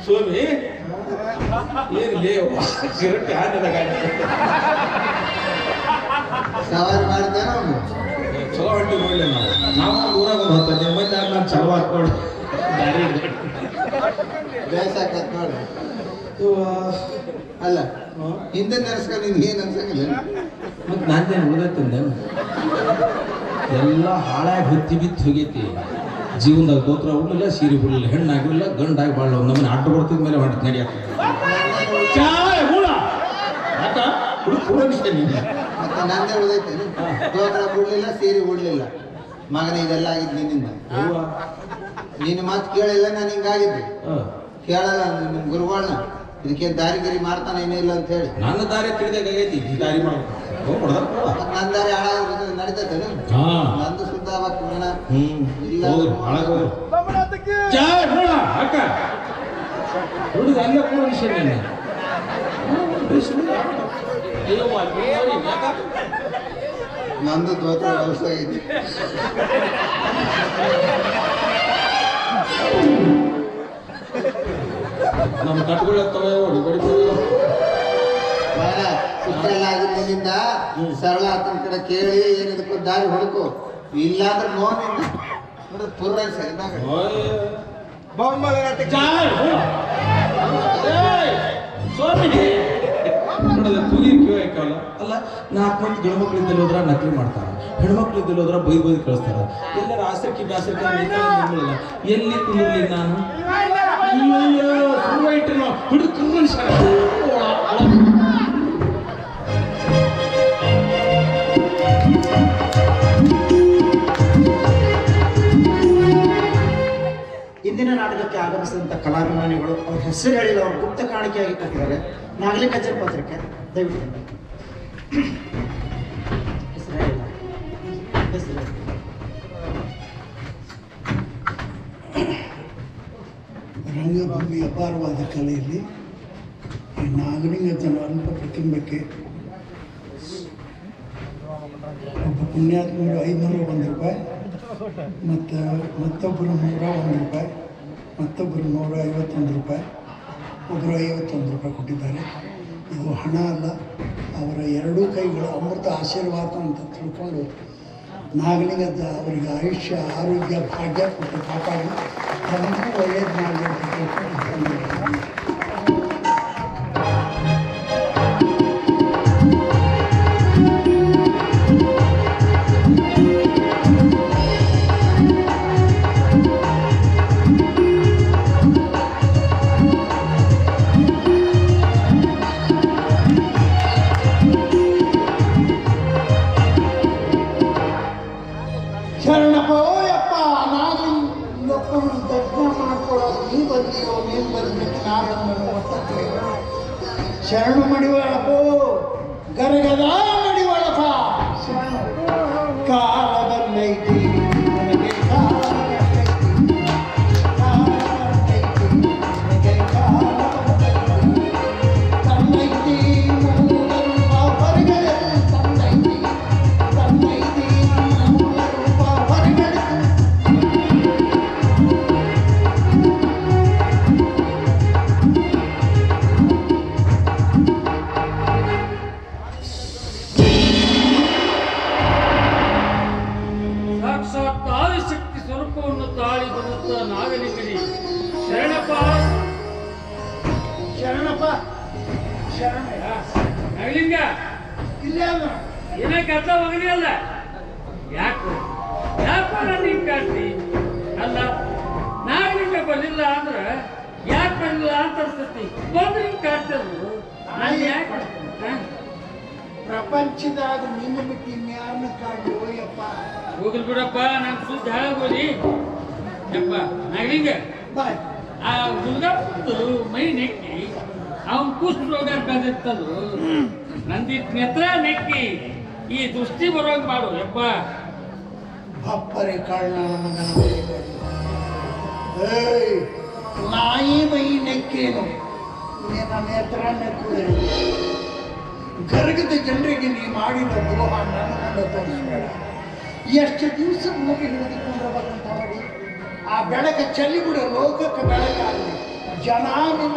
ಸ್ವಾಮಿ ಏನಿಲ್ಲ ಗಿರಟ್ಟಿ ಹಾಕಿದ ಸವಾರಿ ಮಾಡಿದ್ದೇನೆ ಚಲೋ ಹೊಂಟಿ ನೋಡ್ಲಿ ನಾವು ಊರಾಗ ಒಂದು ಹೊತ್ತು ಮಂದಿ ನಾನು ಚಲೋ ಹಾಕೊಂಡು ಬೇಸಾಕತ್ ನೋಡಿ ಅಲ್ಲ ಹಿಂದೆ ನೆನೆಸ್ಕೊಂಡು ನಿನ್ಗೆ ಏನು ಅನ್ಸಂಗಿಲ್ಲ ಮತ್ತು ನಾನೇನು ಉಳಿದೈತಂದೆ ಎಲ್ಲ ಹಾಳಾಗಿ ಹೊತ್ತಿ ಬಿತ್ತು ಹೋಗೈತಿ ಜೀವನದಾಗ ಗೋತ್ರ ಉಡ್ಲಿಲ್ಲ ಸೀರೆ ಬಿಡಲಿಲ್ಲ ಹೆಣ್ಣಾಗಿರಲಿಲ್ಲ ಗಂಡಾಗಿ ಬಾಳ ನಮ್ಮನ್ನ ಅಡ್ಡ ಬರ್ತಿದ ಮೇಲೆ ಮಾಡಿ ನಡೆಯಕ್ಕೆ ಮತ್ತೆ ನಂದೇ ಉಳಿದೈತೇನು ಗೋತ್ರ ಬಿಡ್ಲಿಲ್ಲ ಸೀರೆ ಉಡ್ಲಿಲ್ಲ ಮಗನ ಇದೆಲ್ಲ ಆಗಿದ್ದು ನಿನ್ನಿಂದ ನಿನ್ನ ಮಾತು ಕೇಳಿಲ್ಲ ನಾನು ಹಿಂಗಾಗಿದ್ದೆ ಕೇಳಲ್ಲ ನಿಮ್ಮ ಗುರುಗಳನ್ನ ಇದಕ್ಕೆ ದಾರಿ ಗಿರಿ ಮಾಡ್ತಾನೆ ಏನಿಲ್ಲ ಅಂತ ಹೇಳಿ ನನ್ನ ದಾರಿ ತಿಳಿದಾಗ ಆಗೈತಿ ಈ ದಾರಿ ಮಾಡ್ಬೇಕು ನನ್ನ ದಾರಿ ಹಾಳಾಗ ನಡೀತೈತೇನು ನಂದು ಶುದ್ಧ ಆಗ್ಬೇಕು ಇಲ್ಲ ಅಕ್ಕ ಹುಡುಗ ಅಲ್ಲೇ ಕೂಡ ವಿಷಯ ನಂದು ಗೋತ್ರ ಕೆಲಸ ಐತಿ ನಮ್ಮ ಕಟ್ಗಳ ಇಷ್ಟೆಲ್ಲ ಆಗಿದ್ದರಿಂದ ಸರಳ ಆತನ ಕಡೆ ಕೇಳಿ ಏನಿದಕ್ಕೂ ದಾರಿ ಹುಡುಕು ಇಲ್ಲಾಂದ್ರೆ ನೋಡಿಲ್ಲ ಪೂರ್ವ ಸರಿದಾಗ ಅಲ್ಲ 4 ಮಂದಿ ಗಂಡು ಮಕ್ಕಳಿದ್ದಲ್ಲಿ ಹೋದ್ರ ನಕಲಿ ಮಾಡ್ತಾರ ಹೆಣ್ಮಕ್ಳಿದ್ದಲ್ಲಿ ಹೋದ್ರ ಬೈದು ಕಳಿಸ್ತಾರ ಎಲ್ಲರ ಆಸರ್ಕಿ ಬ್ಯಾಸರ್ಕಿ ಎಲ್ಲಿ ಕುಂದಿರ್ಲಿ ನಾನು ಹುಡುಕ ಇಂದಿನ ನಾಟಕಕ್ಕೆ ಆಗಮಿಸಿದಂಥ ಕಲಾಭಿಮಾನಿಗಳು ಅವ್ರ ಹೆಸರು ಹೇಳಿಲ್ಲ ಅವ್ರ ಗುಪ್ತ ಕಾಣಿಕೆಯಾಗಿ ಕೊಟ್ಟಿದ್ದಾರೆ ನಾಗಲಿ ಕಜ್ಜರ್ ಪತ್ರಿಕೆ ದಯವಿಟ್ಟು ಹೆಸರು ಹೇಳಿಲ್ಲ ಹೆಸರು ರಂಗಭೂಮಿ ಅಪಾರವಾದ ಕಲೆಯಲ್ಲಿ ಈ ನಾಗಲಿಂಗತನ ಅಲ್ಪ ಪ್ರತಿಂಬಕ್ಕೆ ಒಬ್ಬ ಪುಣ್ಯಾತ್ಮರು 501 ರೂಪಾಯಿ ಮತ್ತು ಮತ್ತೊಬ್ಬರು 101 ರೂಪಾಯಿ ಮತ್ತೊಬ್ಬರು 151 ರೂಪಾಯಿ ಒಬ್ಬರು 51 ರೂಪಾಯಿ ಕೊಟ್ಟಿದ್ದಾರೆ. ಇದು ಹಣ ಅಲ್ಲ, ಅವರ ಎರಡೂ ಕೈಗಳು ಅಮೃತ ಆಶೀರ್ವಾದ ಅಂತ ತಿಳ್ಕೊಂಡು ನಾಗಲಿಂಗದ ಅವರಿಗೆ ಆಯುಷ್ಯ ಆರೋಗ್ಯ ಭಾಗ್ಯ ಕೊಟ್ಟು ಕಾಪಾಡಿ ಅದನ್ನು ಒಳ್ಳೇದು ಮಾಡಲಿ ಅಂತ ತಿಳ್ಕೊಂಡು ಶರಣಪ್ಪಯ್ಯಪ್ಪ ನಾಗಲಿಂಗಪ್ಪನ ದರ್ಶನ ಮಾಡ್ಕೊಳ್ಳೋದು ನೀ ಬಂದಿಯೋ ನೀನು ಬಂದ್ಬಿಟ್ಟು ನಾಗಮ್ಮನ ಒತ್ತಕ್ಕೆ ಶರಣು ಮಡಿವಾಳಪ್ಪ ಗರಗದ ಮಡಿವಾಳಪ್ಪ ಕಾಲ ಬಂದೈತಿ ನನಗೆ ಕಾಲ ಬಂದೈತಿ ಕಾಲ ಬಂದೈತಿ ನನಗೆ ಕಾಲ ಬಂದೈತಿ ತಂದೈತಿ ಮೂಲ ರೂಪ ಹೊರಗಡೆ ತಂದೈತಿ ತಂದೈತಿ ಮೂಲ ರೂಪ ಹೊರಗಡೆ ಸಾಕ್ಷಾತ್ ಆದಿಶಕ್ತಿ ಸ್ವರೂಪವನ್ನು ತಾಳಿ ಬರುತ್ತ ನಾಗಲಿಂಗನಿ ಶರಣಪ್ಪ ಶರಣಪ್ಪ ಶರಣಯ್ಯ ನಾಗಲಿಂಗ ಇಲ್ಲೇ ಅಲ್ಲ ಏನೇ ಕತ್ತ ಹೋಗಲಿಲ್ಲ ಯಾಕೆ ನೀನ್ ಕಾಡ್ತಿ ಅಲ್ಲ ನಾಗಲಿಂಗ ಬರ್ಲಿಲ್ಲ ಅಂದ್ರ ಯಾಕೆ ಬರ್ಲಿಲ್ಲ ಅಂತ ಅನ್ಸ್ತತಿ ಬಂದ್ರೆ ಹಿಂಗ್ ಕಾಡ್ತದ್ರು ನಾನು ಯಾಕೆ ಪ್ರಪಂಚದಾಗ ನಿನ್ನ ಬಿಟ್ಟು ಇನ್ಯಾರನ್ನ ಕಾಡಿ ಹೋಯಪ್ಪ ಹೋಗ್ಲಿ ಬಿಡಪ್ಪ ನಾನು ಸುದ್ದಿ ಹಾಳಾಗೋಲಿ ಯಪ್ಪ ನಾಗಲಿಂಗ ಬಾಯ್ ಆ ಹುಡುಗಪ್ಪದು ಮೈ ನೆಕ್ಕಿ ಅವನ್ ಕುಷ್ಠ ರೋಗ ಬಂದಿರ್ತದು ನಂದಿಟ್ ನೆತ್ರ ನೆಕ್ಕಿ ಈ ದೃಷ್ಟಿ ಬರೋಂಗ್ ಮಾಡು ಯಪ್ಪ ಭಪ್ಪರೆ ಕಳ್ಳ ಮಗನ ಏಯ್ ನಾಯಿ ಮೈ ನೆಕ್ಕೇನು ನಿನ್ನ ನೇತ್ರ ನೆಕ್ಕುವುದು ಗರ್ಗದ ಜನರಿಗೆ ನೀ ಮಾಡಿದ ದ್ರೋಹ ನನ್ನ ಮುಂದೆ ತೋರಿಸಬೇಡ. ಎಷ್ಟು ದಿವಸ ಮೂಗಿ ಹಿಡಿದುಕೊಂಡಿರ್ಬೇಕಂತ ಮಾಡಿ ಆ ಬೆಳಕ ಚೆಲ್ಲಿಬಿಡ ಲೋಕಕ್ಕೆ ಬೆಳಕಾಗಲಿ ಜನ ನಿನ್ನ